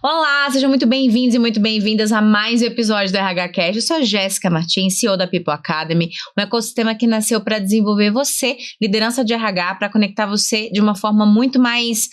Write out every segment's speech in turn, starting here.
Olá, sejam muito bem-vindos e muito bem-vindas a mais um episódio do RH Cast. Eu sou a Jéssica Martins, CEO da People Academy, um ecossistema que nasceu para desenvolver você, liderança de RH, para conectar você de uma forma muito mais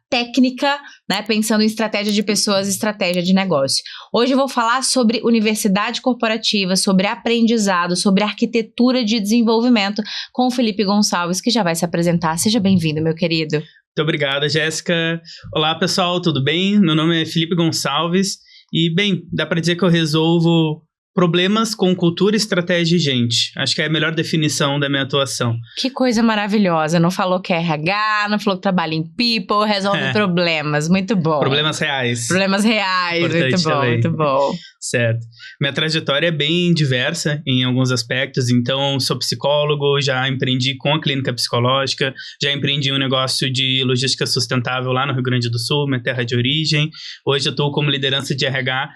técnica, né, pensando em estratégia de pessoas e estratégia de negócio. Hoje eu vou falar sobre universidade corporativa, sobre aprendizado, sobre arquitetura de desenvolvimento com o Felipe Gonçalves, que já vai se apresentar. Seja bem-vindo, meu querido. Muito obrigado, Jéssica. Olá, pessoal, tudo bem? Meu nome é Felipe Gonçalves e, bem, dá para dizer que eu resolvo problemas com cultura, estratégia e gente. Acho que é a melhor definição da minha atuação. Que coisa maravilhosa. Não falou que é RH, não falou que trabalha em people, resolve problemas. Muito bom. Problemas reais. Problemas reais. Importante muito bom, também. muito bom. Certo. Minha trajetória é bem diversa em alguns aspectos, então sou psicólogo, já empreendi com a clínica psicológica, já empreendi um negócio de logística sustentável lá no Rio Grande do Sul, minha terra de origem. Hoje eu estou como liderança de RH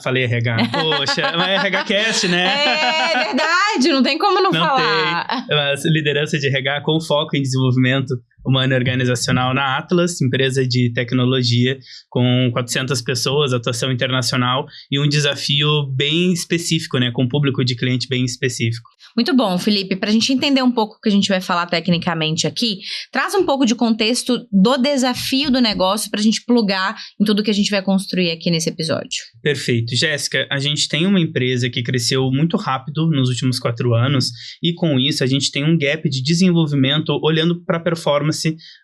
Falei RH, poxa, mas é RH Cast, né? É verdade, não tem como não falar. Tem, mas liderança de RH com foco em desenvolvimento humano e organizacional na Atlas, empresa de tecnologia com 400 pessoas, atuação internacional e um desafio bem específico, né, com um público de cliente bem específico. Muito bom, Felipe. Para a gente entender um pouco o que a gente vai falar tecnicamente aqui, traz um pouco de contexto do desafio do negócio para a gente plugar em tudo que a gente vai construir aqui nesse episódio. Perfeito. Jéssica, a gente tem uma empresa que cresceu muito rápido nos últimos 4 anos e com isso a gente tem um gap de desenvolvimento olhando para a performance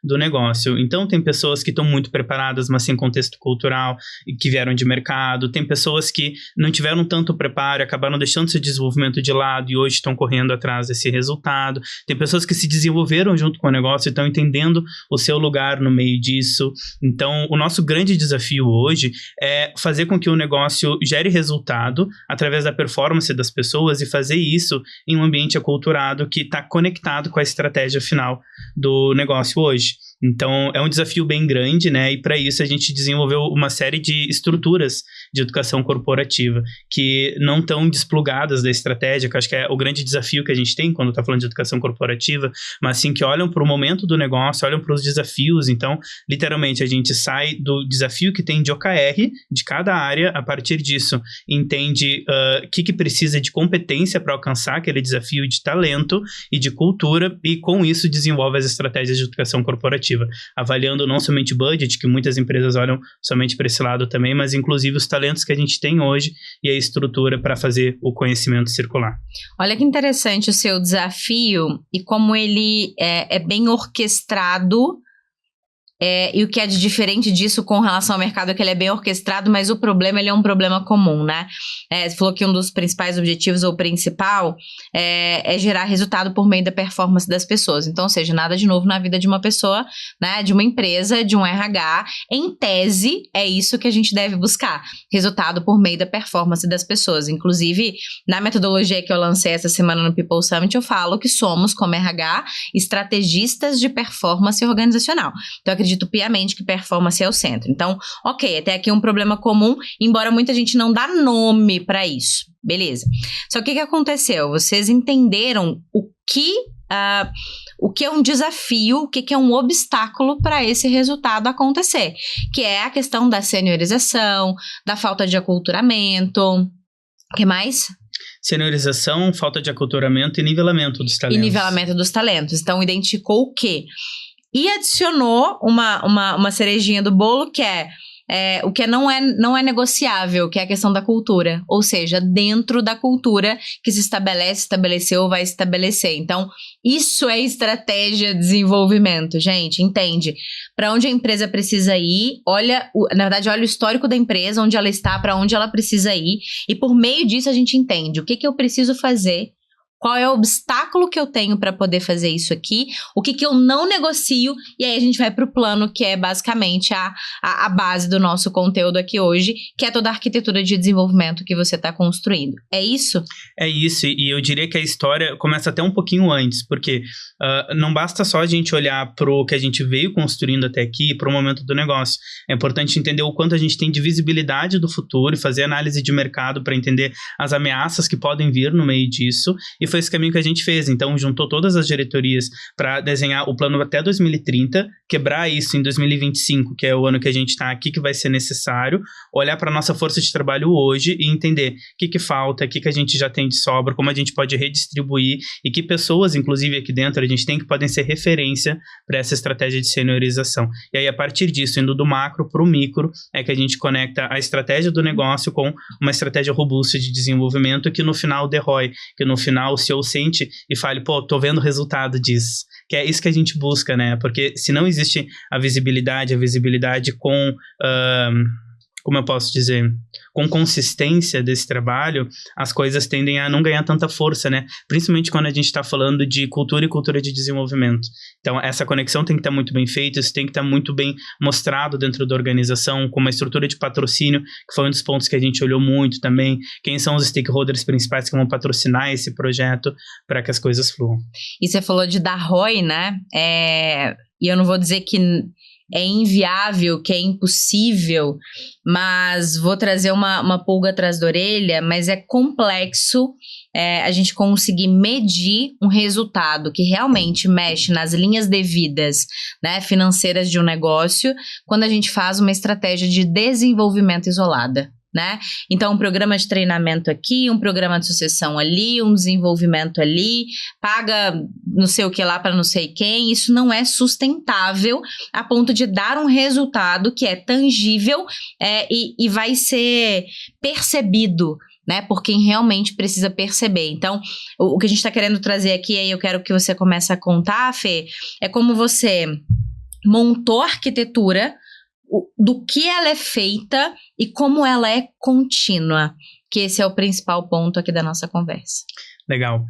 do negócio. Então tem pessoas que estão muito preparadas, mas sem contexto cultural, que vieram de mercado, tem pessoas que não tiveram tanto preparo e acabaram deixando seu desenvolvimento de lado e hoje estão correndo atrás desse resultado. Tem pessoas que se desenvolveram junto com o negócio e estão entendendo o seu lugar no meio disso. Então, o nosso grande desafio hoje é fazer com que o negócio gere resultado através da performance das pessoas e fazer isso em um ambiente aculturado que está conectado com a estratégia final do negócio hoje. Então, é um desafio bem grande, né? E para isso a gente desenvolveu uma série de estruturas de educação corporativa que não estão desplugadas da estratégia, que eu acho que é o grande desafio que a gente tem quando está falando de educação corporativa, mas sim que olham para o momento do negócio, olham para os desafios. Então, literalmente, a gente sai do desafio que tem de OKR de cada área, a partir disso, entende o que precisa de competência para alcançar aquele desafio de talento e de cultura, e com isso desenvolve as estratégias de educação corporativa. Avaliando não somente budget, que muitas empresas olham somente para esse lado também, mas inclusive os talentos que a gente tem hoje e a estrutura para fazer o conhecimento circular. Olha que interessante o seu desafio e como ele é bem orquestrado. E o que é de diferente disso com relação ao mercado é que ele é bem orquestrado, mas o problema ele é um problema comum, né? Você falou que um dos principais objetivos, ou principal, é gerar resultado por meio da performance das pessoas. Então, ou seja, nada de novo na vida de uma pessoa, né? De uma empresa, de um RH. Em tese, é isso que a gente deve buscar. Resultado por meio da performance das pessoas. Inclusive, na metodologia que eu lancei essa semana no People Summit, eu falo que somos, como RH, estrategistas de performance organizacional. Então, eu acredito piamente que performance é o centro. Então, ok, até aqui um problema comum, embora muita gente não dá nome para isso. Beleza. Só que o que aconteceu? Vocês entenderam o que é um desafio, o que é um obstáculo para esse resultado acontecer, que é a questão da seniorização, da falta de aculturamento. O que mais? Seniorização, falta de aculturamento e nivelamento dos talentos. E nivelamento dos talentos. Então, identificou o quê? E adicionou uma cerejinha do bolo que o que não é negociável, que é a questão da cultura. Ou seja, dentro da cultura que se estabeleceu ou vai estabelecer. Então, isso é estratégia de desenvolvimento, gente, entende? Para onde a empresa precisa ir, olha o histórico da empresa, onde ela está, para onde ela precisa ir. E por meio disso a gente entende o que eu preciso fazer. Qual é o obstáculo que eu tenho para poder fazer isso aqui? O que eu não negocio? E aí a gente vai para o plano que é basicamente a base do nosso conteúdo aqui hoje, que é toda a arquitetura de desenvolvimento que você está construindo. É isso? É isso, e eu diria que a história começa até um pouquinho antes, porque não basta só a gente olhar para o que a gente veio construindo até aqui, para o momento do negócio. É importante entender o quanto a gente tem de visibilidade do futuro e fazer análise de mercado para entender as ameaças que podem vir no meio disso e e foi esse caminho que a gente fez. Então, juntou todas as diretorias para desenhar o plano até 2030, quebrar isso em 2025, que é o ano que a gente está aqui, que vai ser necessário, olhar para a nossa força de trabalho hoje e entender o que falta, o que a gente já tem de sobra, como a gente pode redistribuir e que pessoas, inclusive aqui dentro, a gente tem que podem ser referência para essa estratégia de seniorização. E aí, a partir disso, indo do macro para o micro, é que a gente conecta a estratégia do negócio com uma estratégia robusta de desenvolvimento que no final dê ROI, que no final o CEO sente e fale, pô, tô vendo o resultado disso. Que é isso que a gente busca, né? Porque se não existe a visibilidade com... como eu posso dizer, com consistência desse trabalho, as coisas tendem a não ganhar tanta força, né? Principalmente quando a gente está falando de cultura e cultura de desenvolvimento. Então, essa conexão tem que estar muito bem feita, isso tem que estar muito bem mostrado dentro da organização, com uma estrutura de patrocínio, que foi um dos pontos que a gente olhou muito também. Quem são os stakeholders principais que vão patrocinar esse projeto para que as coisas fluam. E você falou de dar ROI, né? E eu não vou dizer que é inviável, que é impossível, mas vou trazer uma pulga atrás da orelha, mas é complexo a gente conseguir medir um resultado que realmente mexe nas linhas devidas, né, financeiras de um negócio, quando a gente faz uma estratégia de desenvolvimento isolada. Né? Então, um programa de treinamento aqui, um programa de sucessão ali, um desenvolvimento ali, paga não sei o que lá para não sei quem, isso não é sustentável a ponto de dar um resultado que é tangível e vai ser percebido, né, por quem realmente precisa perceber. Então, o que a gente está querendo trazer aqui, aí eu quero que você comece a contar, Fê, é como você montou a arquitetura, do que ela é feita e como ela é contínua, que esse é o principal ponto aqui da nossa conversa. Legal.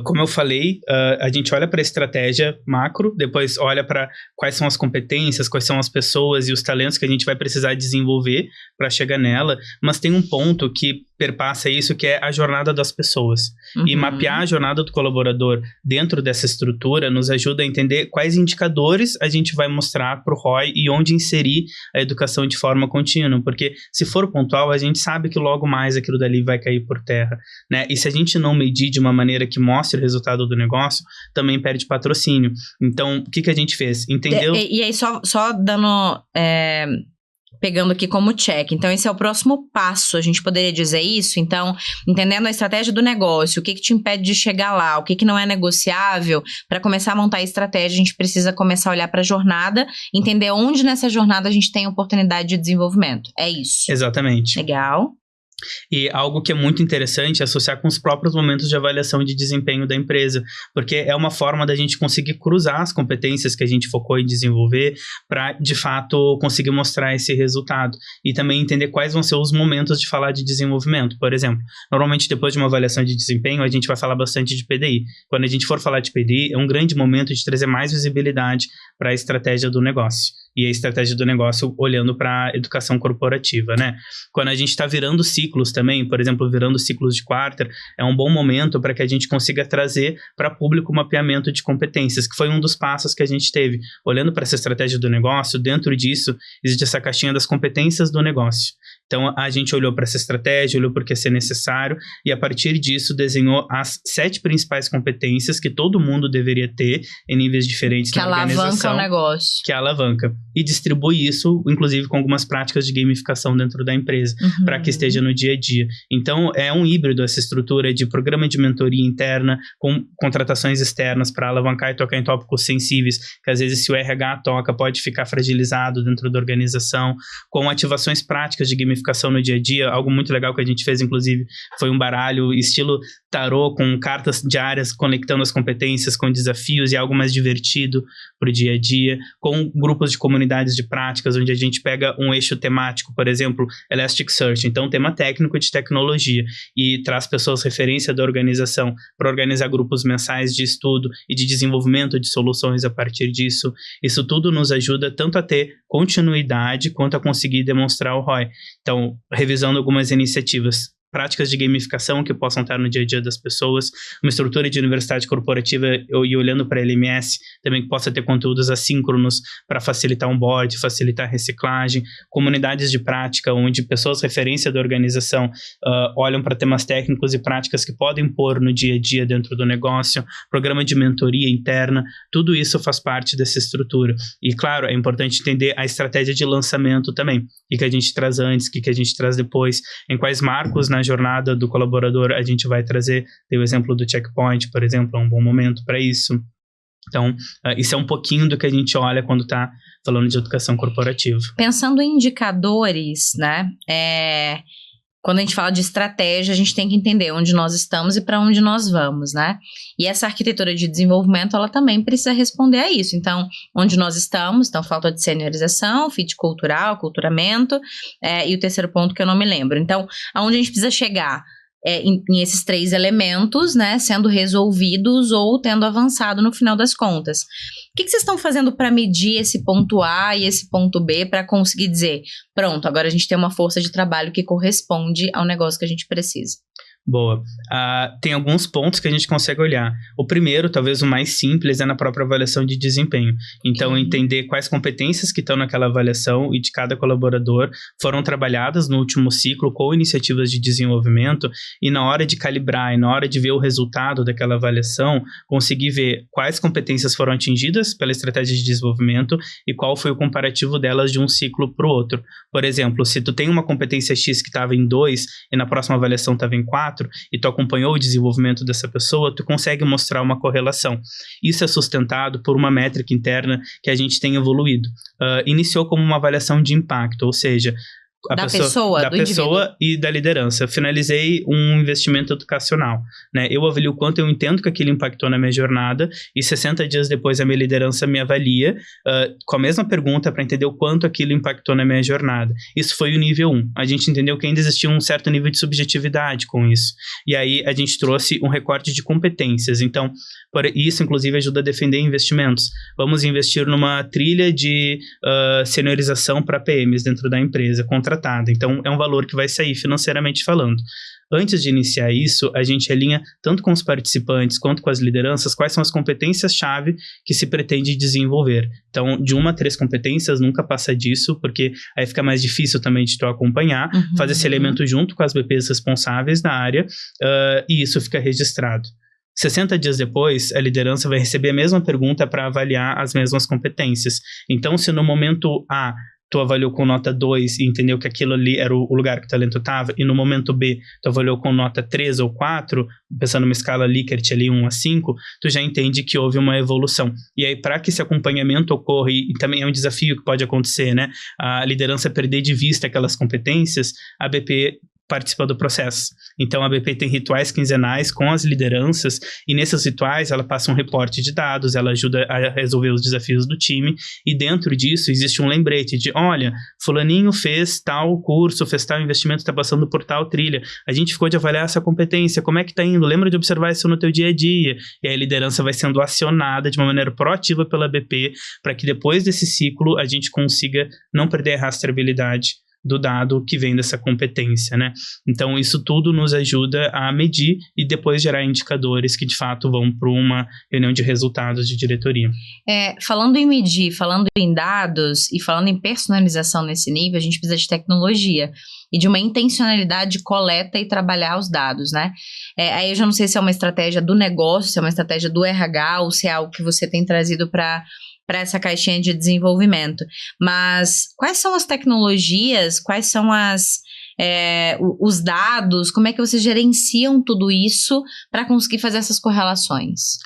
Como eu falei, a gente olha para a estratégia macro, depois olha para quais são as competências, quais são as pessoas e os talentos que a gente vai precisar desenvolver para chegar nela, mas tem um ponto que perpassa isso, que é a jornada das pessoas. Uhum. E mapear a jornada do colaborador dentro dessa estrutura nos ajuda a entender quais indicadores a gente vai mostrar para o ROI e onde inserir a educação de forma contínua, porque se for pontual, a gente sabe que logo mais aquilo dali vai cair por terra, né? E se a gente não medir de uma maneira que mostre o resultado do negócio, também perde patrocínio. Então, o que a gente fez? Entendeu? E aí, só dando... pegando aqui como check. Então, esse é o próximo passo, a gente poderia dizer isso? Então, entendendo a estratégia do negócio, o que te impede de chegar lá, o que não é negociável, para começar a montar a estratégia, a gente precisa começar a olhar para a jornada, entender onde nessa jornada a gente tem oportunidade de desenvolvimento. É isso. Exatamente. Legal. E algo que é muito interessante é associar com os próprios momentos de avaliação de desempenho da empresa, porque é uma forma da gente conseguir cruzar as competências que a gente focou em desenvolver para, de fato, conseguir mostrar esse resultado. E também entender quais vão ser os momentos de falar de desenvolvimento. Por exemplo, normalmente depois de uma avaliação de desempenho, a gente vai falar bastante de PDI. Quando a gente for falar de PDI, é um grande momento de trazer mais visibilidade para a estratégia do negócio. E a estratégia do negócio olhando para a educação corporativa, né? Quando a gente está virando ciclos também, por exemplo, virando ciclos de quarter, é um bom momento para que a gente consiga trazer para público o mapeamento de competências, que foi um dos passos que a gente teve. Olhando para essa estratégia do negócio, dentro disso, existe essa caixinha das competências do negócio. Então, a gente olhou para essa estratégia, olhou porque ia ser necessário, e a partir disso desenhou as 7 principais competências que todo mundo deveria ter em níveis diferentes na organização. Que alavanca o negócio. Que alavanca. E distribui isso, inclusive, com algumas práticas de gamificação dentro da empresa, para que esteja no dia a dia. Então, é um híbrido essa estrutura de programa de mentoria interna, com contratações externas para alavancar e tocar em tópicos sensíveis, que às vezes se o RH toca, pode ficar fragilizado dentro da organização, com ativações práticas de gamificação no dia a dia. Algo muito legal que a gente fez, inclusive, foi um baralho estilo tarô, com cartas diárias conectando as competências com desafios e algo mais divertido para o dia a dia, com grupos de comunidades de práticas, onde a gente pega um eixo temático, por exemplo, Elasticsearch, então tema técnico de tecnologia, e traz pessoas referência da organização para organizar grupos mensais de estudo e de desenvolvimento de soluções a partir disso. Isso tudo nos ajuda tanto a ter continuidade quanto a conseguir demonstrar o ROI. Então, revisando algumas iniciativas, práticas de gamificação que possam estar no dia a dia das pessoas, uma estrutura de universidade corporativa e olhando para a LMS, também que possa ter conteúdos assíncronos para facilitar onboard, facilitar a reciclagem, comunidades de prática, onde pessoas referência da organização olham para temas técnicos e práticas que podem pôr no dia a dia dentro do negócio, programa de mentoria interna, tudo isso faz parte dessa estrutura. E, claro, é importante entender a estratégia de lançamento também, o que a gente traz antes, o que a gente traz depois, em quais marcos na jornada do colaborador a gente vai trazer. Tem o exemplo do checkpoint, por exemplo, é um bom momento para isso. Então, isso é um pouquinho do que a gente olha quando está falando de educação corporativa. Pensando em indicadores, né, quando a gente fala de estratégia, a gente tem que entender onde nós estamos e para onde nós vamos, né? E essa arquitetura de desenvolvimento, ela também precisa responder a isso. Então, onde nós estamos, então falta de seniorização, fit cultural, aculturamento, e o terceiro ponto que eu não me lembro. Então, aonde a gente precisa chegar em esses 3 elementos, né, sendo resolvidos ou tendo avançado no final das contas. O que vocês estão fazendo para medir esse ponto A e esse ponto B para conseguir dizer, pronto, agora a gente tem uma força de trabalho que corresponde ao negócio que a gente precisa? Boa. Tem alguns pontos que a gente consegue olhar. O primeiro, talvez o mais simples, é na própria avaliação de desempenho. Então, entender quais competências que estão naquela avaliação e de cada colaborador foram trabalhadas no último ciclo com iniciativas de desenvolvimento e na hora de calibrar e na hora de ver o resultado daquela avaliação, conseguir ver quais competências foram atingidas pela estratégia de desenvolvimento e qual foi o comparativo delas de um ciclo para o outro. Por exemplo, se tu tem uma competência X que estava em 2 e na próxima avaliação estava em 4, e tu acompanhou o desenvolvimento dessa pessoa, tu consegue mostrar uma correlação. Isso é sustentado por uma métrica interna que a gente tem evoluído. Iniciou como uma avaliação de impacto, ou seja, da pessoa e da liderança. Finalizei um investimento educacional, né? Eu avalio o quanto eu entendo que aquilo impactou na minha jornada e 60 dias depois a minha liderança me avalia com a mesma pergunta para entender o quanto aquilo impactou na minha jornada. Isso foi o nível 1. A gente entendeu que ainda existia um certo nível de subjetividade com isso. E aí a gente trouxe um recorte de competências. Então, isso inclusive ajuda a defender investimentos. Vamos investir numa trilha de seniorização para PMs dentro da empresa, contratada. Então, é um valor que vai sair financeiramente falando. Antes de iniciar isso, a gente alinha tanto com os participantes quanto com as lideranças quais são as competências-chave que se pretende desenvolver. Então, de 1 a 3 competências, nunca passa disso, porque aí fica mais difícil também de tu acompanhar, fazer esse elemento junto com as BPs responsáveis da área, e isso fica registrado. 60 dias depois, a liderança vai receber a mesma pergunta para avaliar as mesmas competências. Então, se no momento A, tu avaliou com nota 2 e entendeu que aquilo ali era o lugar que o talento estava, e no momento B, tu avaliou com nota 3 ou 4, pensando numa escala Likert ali 1 a 5, tu já entende que houve uma evolução. E aí, para que esse acompanhamento ocorra, e também é um desafio que pode acontecer, né? A liderança perder de vista aquelas competências, a BP participa do processo. Então, a BP tem rituais quinzenais com as lideranças e nesses rituais ela passa um reporte de dados, ela ajuda a resolver os desafios do time e dentro disso existe um lembrete de, olha, fulaninho fez tal curso, fez tal investimento, está passando por tal trilha, a gente ficou de avaliar essa competência, como é que está indo? Lembra de observar isso no teu dia a dia? E aí a liderança vai sendo acionada de uma maneira proativa pela BP para que depois desse ciclo a gente consiga não perder a rastreabilidade do dado que vem dessa competência, né? Então, isso tudo nos ajuda a medir e depois gerar indicadores que, de fato, vão para uma reunião de resultados de diretoria. Falando em medir, falando em dados e falando em personalização nesse nível, a gente precisa de tecnologia e de uma intencionalidade de coleta e trabalhar os dados, né? Aí eu já não sei se é uma estratégia do negócio, se é uma estratégia do RH ou se é algo que você tem trazido para essa caixinha de desenvolvimento. Mas quais são as tecnologias, quais são os dados, como é que vocês gerenciam tudo isso para conseguir fazer essas correlações?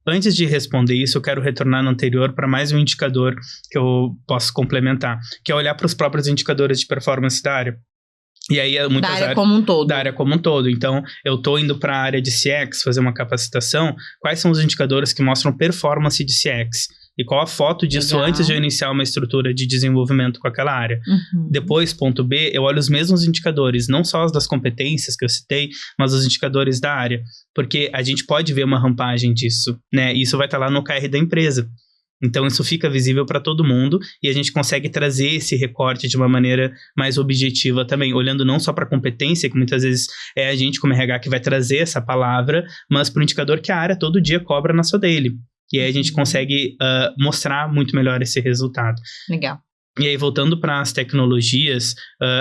Antes de responder isso, eu quero retornar no anterior para mais um indicador que eu posso complementar, que é olhar para os próprios indicadores de performance da área. E aí, muitas da área como um todo. Da área como um todo. Então, eu estou indo para a área de CX, fazer uma capacitação. Quais são os indicadores que mostram performance de CX? E qual a foto disso antes de eu iniciar uma estrutura de desenvolvimento com aquela área. Depois, ponto B, eu olho os mesmos indicadores, não só os das competências que eu citei, mas os indicadores da área. Porque a gente pode ver uma rampagem disso, né? E isso vai estar lá no KR da empresa. Então, isso fica visível para todo mundo e a gente consegue trazer esse recorte de uma maneira mais objetiva também, olhando não só para a competência, que muitas vezes é a gente como RH que vai trazer essa palavra, mas para o indicador que a área todo dia cobra na sua daily. E aí a gente consegue mostrar muito melhor esse resultado. Legal. E aí, voltando para as tecnologias,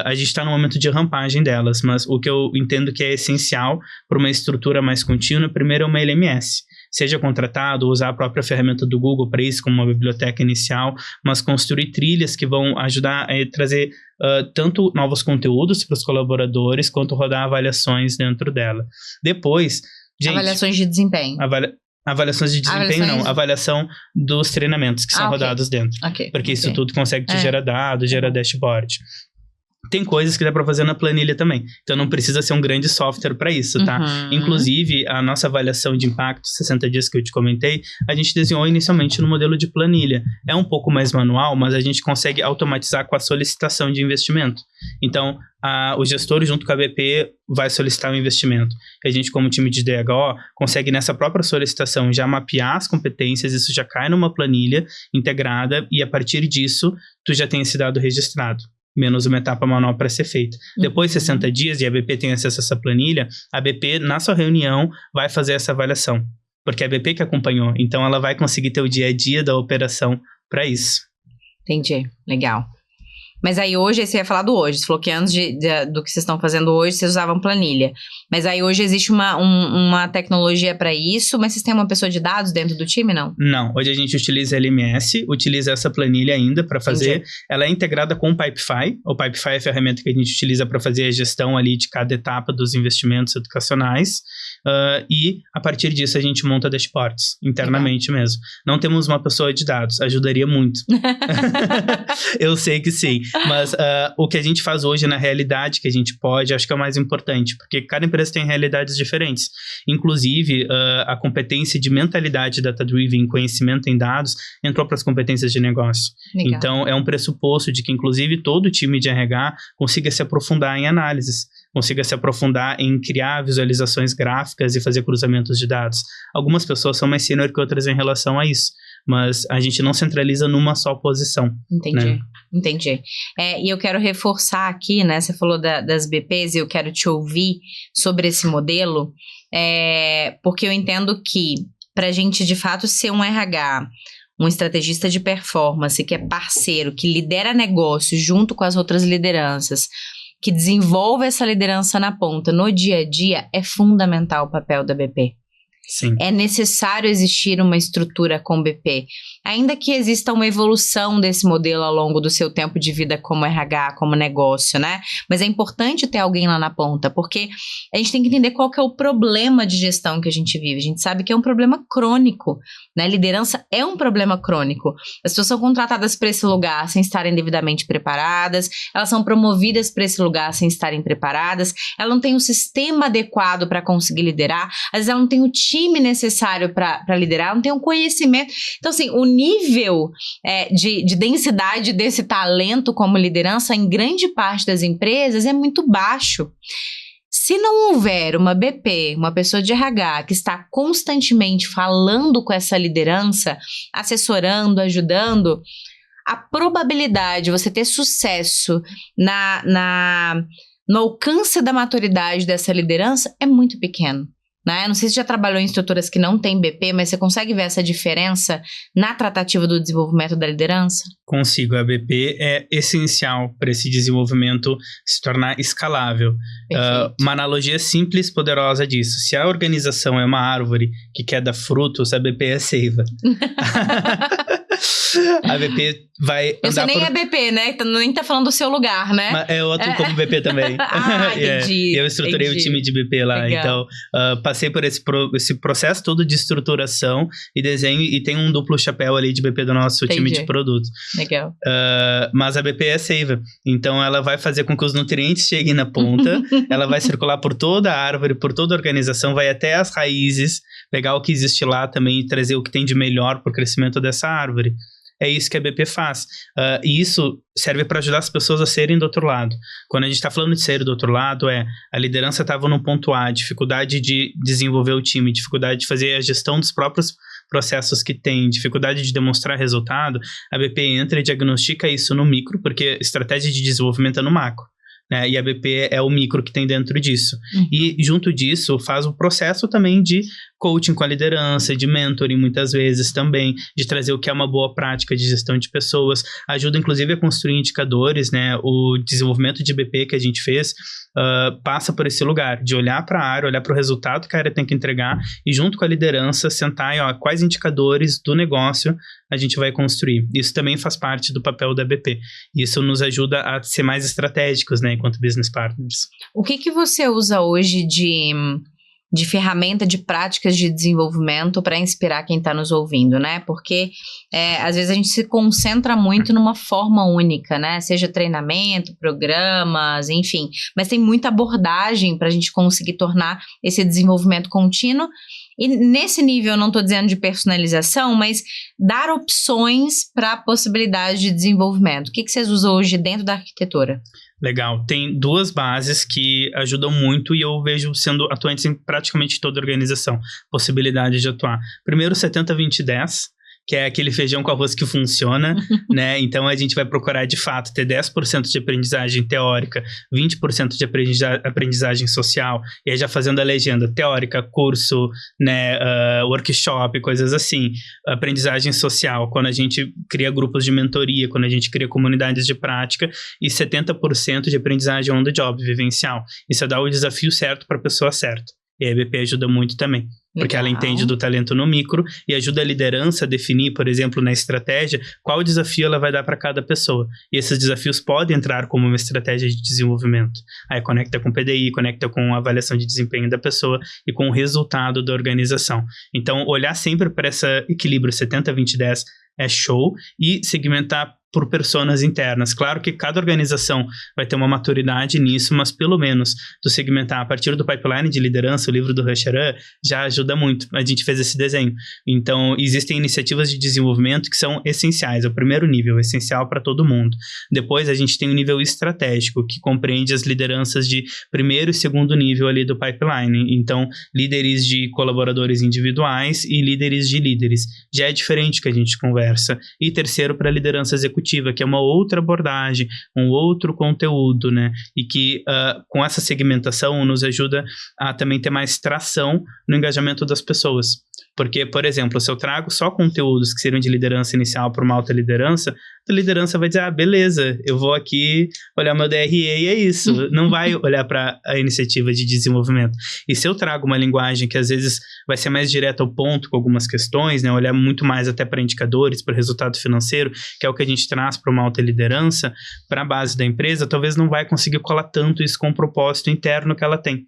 a gente está no momento de rampagem delas, mas o que eu entendo que é essencial para uma estrutura mais contínua, primeiro é uma LMS. Seja contratado, usar a própria ferramenta do Google para isso, como uma biblioteca inicial, mas construir trilhas que vão ajudar a trazer tanto novos conteúdos para os colaboradores, quanto rodar avaliações dentro dela. Depois, gente... Avaliações de desempenho. Avaliações de desempenho, não. Avaliação dos treinamentos que são rodados dentro. Porque isso tudo consegue te gerar dados, gerar dashboard. Tem coisas que dá para fazer na planilha também. Então, não precisa ser um grande software para isso, tá? Inclusive, a nossa avaliação de impacto, 60 dias que eu te comentei, a gente desenhou inicialmente no modelo de planilha. É um pouco mais manual, mas a gente consegue automatizar com a solicitação de investimento. Então, o gestor, junto com a BP, vai solicitar um investimento. E a gente, como time de DHO, consegue nessa própria solicitação já mapear as competências, isso já cai numa planilha integrada e, a partir disso, tu já tem esse dado registrado. Menos uma etapa manual para ser feita. Depois de 60 dias, e a BP tem acesso a essa planilha, a BP, na sua reunião, vai fazer essa avaliação. Porque é a BP que acompanhou. Então, ela vai conseguir ter o dia a dia da operação para isso. Entendi. Legal. Mas aí hoje, você ia falar do hoje. Você falou que antes do que vocês estão fazendo hoje, vocês usavam planilha. Mas aí hoje existe uma tecnologia para isso, mas vocês têm uma pessoa de dados dentro do time, não? Não. Hoje a gente utiliza LMS, utiliza essa planilha ainda para fazer. Entendi. Ela é integrada com o Pipefy. O Pipefy é a ferramenta que a gente utiliza para fazer a gestão ali de cada etapa dos investimentos educacionais. E a partir disso a gente monta dashboards internamente mesmo. Não temos uma pessoa de dados, ajudaria muito. Eu sei que sim. Mas o que a gente faz hoje na realidade que a gente pode, acho que é o mais importante, porque cada empresa tem realidades diferentes. Inclusive, a competência de mentalidade data-driven, conhecimento em dados, entrou para as competências de negócio. Legal. Então, é um pressuposto de que, inclusive, todo time de RH consiga se aprofundar em análises, consiga se aprofundar em criar visualizações gráficas e fazer cruzamentos de dados. Algumas pessoas são mais sênior que outras em relação a isso, mas a gente não centraliza numa só posição. Entendi, né? Entendi. E eu quero reforçar aqui, né, você falou das BPs e eu quero te ouvir sobre esse modelo, porque eu entendo que para a gente de fato ser um RH, um estrategista de performance, que é parceiro, que lidera negócio junto com as outras lideranças, que desenvolve essa liderança na ponta, no dia a dia, é fundamental o papel da BP. Sim. É necessário existir uma estrutura com BP. Ainda que exista uma evolução desse modelo ao longo do seu tempo de vida como RH, como negócio, né? Mas é importante ter alguém lá na ponta, porque a gente tem que entender qual que é o problema de gestão que a gente vive. A gente sabe que é um problema crônico, né? Liderança é um problema crônico. As pessoas são contratadas para esse lugar sem estarem devidamente preparadas, elas são promovidas para esse lugar sem estarem preparadas, ela não tem um sistema adequado para conseguir liderar, às vezes ela não tem o time necessário para liderar, ela não tem um conhecimento. Então, assim, o nível de densidade desse talento como liderança em grande parte das empresas é muito baixo. Se não houver uma BP, uma pessoa de RH que está constantemente falando com essa liderança, assessorando, ajudando, a probabilidade de você ter sucesso no alcance da maturidade dessa liderança é muito pequeno. Né? Não sei se você já trabalhou em estruturas que não tem BP, mas você consegue ver essa diferença na tratativa do desenvolvimento da liderança? Consigo. A BP é essencial para esse desenvolvimento se tornar escalável. Uma analogia simples e poderosa disso. Se a organização é uma árvore que quer dar frutos, a BP é a seiva. A BP vai andar Você nem é BP, né? Nem tá falando do seu lugar, né? Mas eu atuo como BP também. Entendi. Eu estruturei o time de BP lá. Legal. Então, passei por esse processo todo de estruturação e desenho, e tem um duplo chapéu ali de BP do nosso time de produto. Legal. Mas a BP é seiva. Então, ela vai fazer com que os nutrientes cheguem na ponta, ela vai circular por toda a árvore, por toda a organização, vai até as raízes, pegar o que existe lá também e trazer o que tem de melhor para o crescimento dessa árvore. É isso que a BP faz. E isso serve para ajudar as pessoas a serem do outro lado. Quando a gente está falando de ser do outro lado, a liderança estava no ponto A, dificuldade de desenvolver o time, dificuldade de fazer a gestão dos próprios processos que têm dificuldade de demonstrar resultado, a BP entra e diagnostica isso no micro, porque estratégia de desenvolvimento é no macro, né? E a BP é o micro que tem dentro disso. E junto disso faz o processo também de coaching com a liderança, de mentoring muitas vezes também, de trazer o que é uma boa prática de gestão de pessoas, ajuda inclusive a construir indicadores, né? O desenvolvimento de BP que a gente fez passa por esse lugar, de olhar para a área, olhar para o resultado que a área tem que entregar e junto com a liderança sentar e quais indicadores do negócio a gente vai construir. Isso também faz parte do papel da BP. Isso nos ajuda a ser mais estratégicos, né, enquanto business partners. O que você usa hoje de ferramenta, de práticas de desenvolvimento para inspirar quem está nos ouvindo, né? Porque às vezes a gente se concentra muito numa forma única, né? Seja treinamento, programas, enfim. Mas tem muita abordagem para a gente conseguir tornar esse desenvolvimento contínuo. E nesse nível, eu não estou dizendo de personalização, mas dar opções para a possibilidade de desenvolvimento. O que vocês usam hoje dentro da arquitetura? Legal. Tem duas bases que ajudam muito e eu vejo sendo atuantes em praticamente toda a organização. Possibilidade de atuar. Primeiro, 70-20-10. Que é aquele feijão com arroz que funciona, né? Então, a gente vai procurar, de fato, ter 10% de aprendizagem teórica, 20% de aprendizagem social, e aí já fazendo a legenda teórica, curso, né, workshop, coisas assim. Aprendizagem social, quando a gente cria grupos de mentoria, quando a gente cria comunidades de prática, e 70% de aprendizagem on the job, vivencial. Isso dá o desafio certo para a pessoa certa. E a EBP ajuda muito também. Porque ela entende do talento no micro e ajuda a liderança a definir, por exemplo, na estratégia, qual desafio ela vai dar para cada pessoa. E esses desafios podem entrar como uma estratégia de desenvolvimento. Aí conecta com o PDI, conecta com a avaliação de desempenho da pessoa e com o resultado da organização. Então, olhar sempre para esse equilíbrio 70-20-10 é show e segmentar por personas internas. Claro que cada organização vai ter uma maturidade nisso, mas pelo menos tu segmentar a partir do pipeline de liderança, o livro do Rusharan, já ajuda muito. A gente fez esse desenho. Então, existem iniciativas de desenvolvimento que são essenciais. É o primeiro nível, essencial para todo mundo. Depois, a gente tem o nível estratégico, que compreende as lideranças de primeiro e segundo nível ali do pipeline. Então, líderes de colaboradores individuais e líderes de líderes. Já é diferente que a gente conversa. E terceiro, para a liderança executiva, que é uma outra abordagem, um outro conteúdo, né? E que com essa segmentação nos ajuda a também ter mais tração no engajamento das pessoas. Porque, por exemplo, se eu trago só conteúdos que seriam de liderança inicial para uma alta liderança, a liderança vai dizer, beleza, eu vou aqui olhar meu DRE e é isso. Não vai olhar para a iniciativa de desenvolvimento. E se eu trago uma linguagem que às vezes vai ser mais direta ao ponto com algumas questões, né, olhar muito mais até para indicadores, para resultado financeiro, que é o que a gente traz para uma alta liderança, para a base da empresa, talvez não vai conseguir colar tanto isso com o propósito interno que ela tem.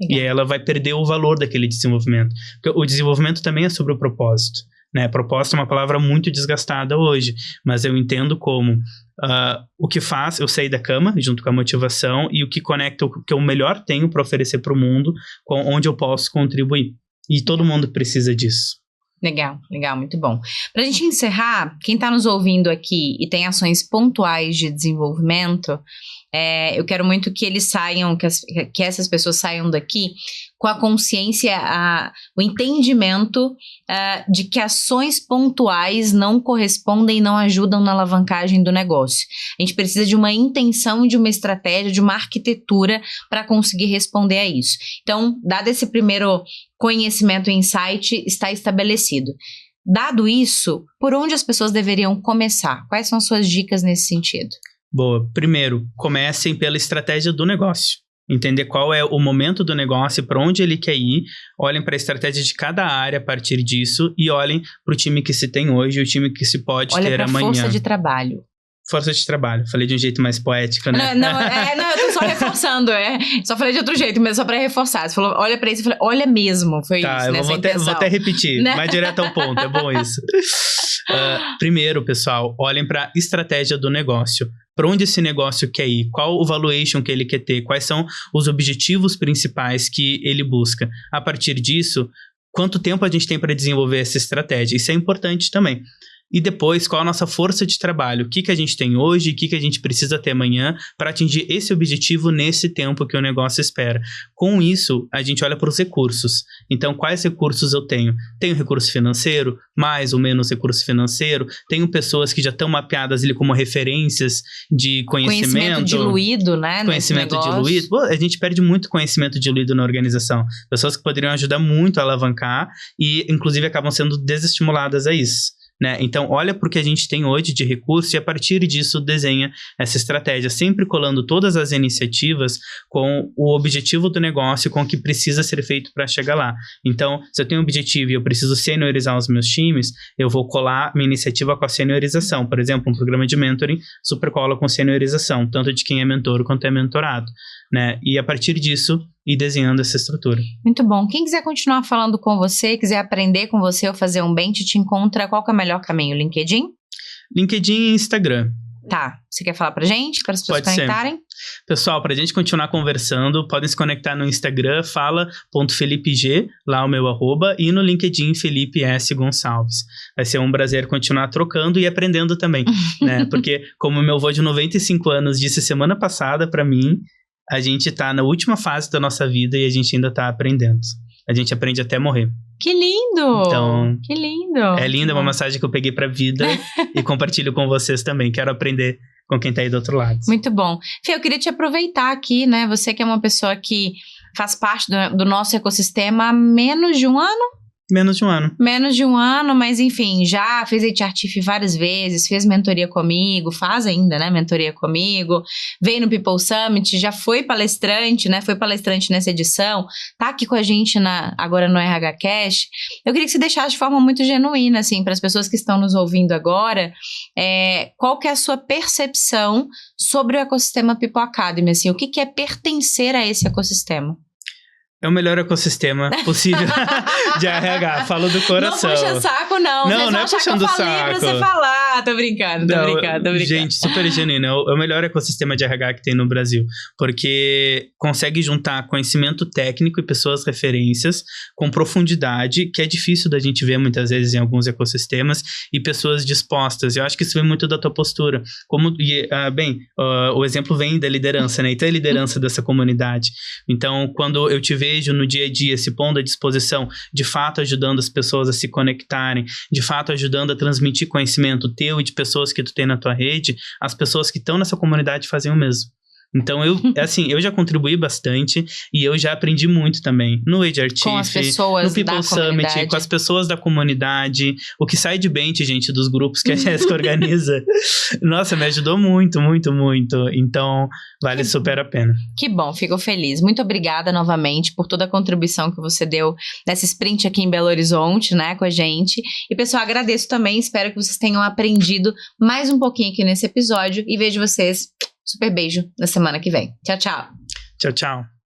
E aí ela vai perder o valor daquele desenvolvimento. Porque o desenvolvimento também é sobre o propósito, né? Propósito é uma palavra muito desgastada hoje, mas eu entendo como o que faz eu sair da cama, junto com a motivação, e o que conecta o que eu melhor tenho para oferecer para o mundo, onde eu posso contribuir. E todo mundo precisa disso. Legal, muito bom. Para a gente encerrar, quem está nos ouvindo aqui e tem ações pontuais de desenvolvimento, eu quero muito que eles saiam, que essas pessoas saiam daqui com a consciência, o entendimento de que ações pontuais não correspondem e não ajudam na alavancagem do negócio. A gente precisa de uma intenção, de uma estratégia, de uma arquitetura para conseguir responder a isso. Então, dado esse primeiro conhecimento e insight, está estabelecido. Dado isso, por onde as pessoas deveriam começar? Quais são suas dicas nesse sentido? Boa. Primeiro, comecem pela estratégia do negócio. Entender qual é o momento do negócio, para onde ele quer ir, olhem para a estratégia de cada área a partir disso e olhem para o time que se tem hoje e o time que se pode ter amanhã. Olha para força de trabalho. Força de trabalho. Falei de um jeito mais poético, né? Não, eu tô só reforçando, Só falei de outro jeito, mas só pra reforçar. Você falou, olha pra isso, eu falei, olha mesmo, foi tá, isso, eu vou até repetir, né? Mais direto ao ponto, é bom isso. Primeiro, pessoal, olhem pra estratégia do negócio. Para onde esse negócio quer ir? Qual o valuation que ele quer ter? Quais são os objetivos principais que ele busca? A partir disso, quanto tempo a gente tem para desenvolver essa estratégia? Isso é importante também. E depois, qual a nossa força de trabalho? O que a gente tem hoje, o que a gente precisa ter amanhã para atingir esse objetivo nesse tempo que o negócio espera. Com isso, a gente olha para os recursos. Então, quais recursos eu tenho? Tenho recurso financeiro, mais ou menos recurso financeiro. Tenho pessoas que já estão mapeadas ali como referências de conhecimento. Conhecimento diluído, né? Conhecimento diluído. Pô, a gente perde muito conhecimento diluído na organização. Pessoas que poderiam ajudar muito a alavancar e, inclusive, acabam sendo desestimuladas a isso. Né? Então, olha para o que a gente tem hoje de recurso e a partir disso desenha essa estratégia, sempre colando todas as iniciativas com o objetivo do negócio, com o que precisa ser feito para chegar lá. Então, se eu tenho um objetivo e eu preciso seniorizar os meus times, eu vou colar minha iniciativa com a seniorização. Por exemplo, um programa de mentoring super cola com seniorização, tanto de quem é mentor quanto é mentorado. Né? E a partir disso, ir desenhando essa estrutura. Muito bom. Quem quiser continuar falando com você, quiser aprender com você ou fazer um bench, te encontra, qual que é o melhor caminho? LinkedIn? LinkedIn e Instagram. Tá. Você quer falar pra gente? Para as pessoas conectarem? Pessoal, pra gente continuar conversando, podem se conectar no Instagram, fala.felipeg, lá o meu @, e no LinkedIn, Felipe S. Gonçalves. Vai ser um prazer continuar trocando e aprendendo também, né? Porque, como meu avô de 95 anos disse semana passada pra mim, a gente tá na última fase da nossa vida e a gente ainda tá aprendendo. A gente aprende até morrer. Que lindo! Então, que lindo! É linda, uma mensagem que eu peguei pra vida e compartilho com vocês também. Quero aprender com quem tá aí do outro lado. Muito bom. Fê, eu queria te aproveitar aqui, né? Você que é uma pessoa que faz parte do nosso ecossistema há menos de um ano? Menos de um ano. Menos de um ano, mas enfim, já fez HRTF várias vezes, fez mentoria comigo, faz ainda, né, mentoria comigo, veio no People Summit, já foi palestrante, né, foi palestrante nessa edição, tá aqui com a gente agora no RH Cash. Eu queria que você deixasse de forma muito genuína, assim, para as pessoas que estão nos ouvindo agora, qual que é a sua percepção sobre o ecossistema People Academy, assim, o que é pertencer a esse ecossistema? É o melhor ecossistema possível de RH, falo do coração. Não puxa saco, não. Não é puxando saco. Pra você falar. Tô brincando. Gente, super genuíno. É o melhor ecossistema de RH que tem no Brasil. Porque consegue juntar conhecimento técnico e pessoas referências com profundidade, que é difícil da gente ver muitas vezes em alguns ecossistemas, e pessoas dispostas. Eu acho que isso vem muito da tua postura. O exemplo vem da liderança, né? Então é a liderança dessa comunidade. Então, quando eu te vejo no dia a dia se pondo à disposição, de fato ajudando as pessoas a se conectarem, de fato ajudando a transmitir conhecimento teu e de pessoas que tu tem na tua rede, as pessoas que estão nessa comunidade fazem o mesmo. Então, eu já contribuí bastante e eu já aprendi muito também no HRTF, com as pessoas no People Summit, com as pessoas da comunidade, o que sai de bench, gente, dos grupos que a Jéssica organiza. Nossa, me ajudou muito, muito, muito. Então, vale super a pena. Que bom, fico feliz. Muito obrigada novamente por toda a contribuição que você deu nessa sprint aqui em Belo Horizonte, né, com a gente. E, pessoal, agradeço também, espero que vocês tenham aprendido mais um pouquinho aqui nesse episódio e vejo vocês. Super beijo na semana que vem. Tchau, tchau. Tchau, tchau.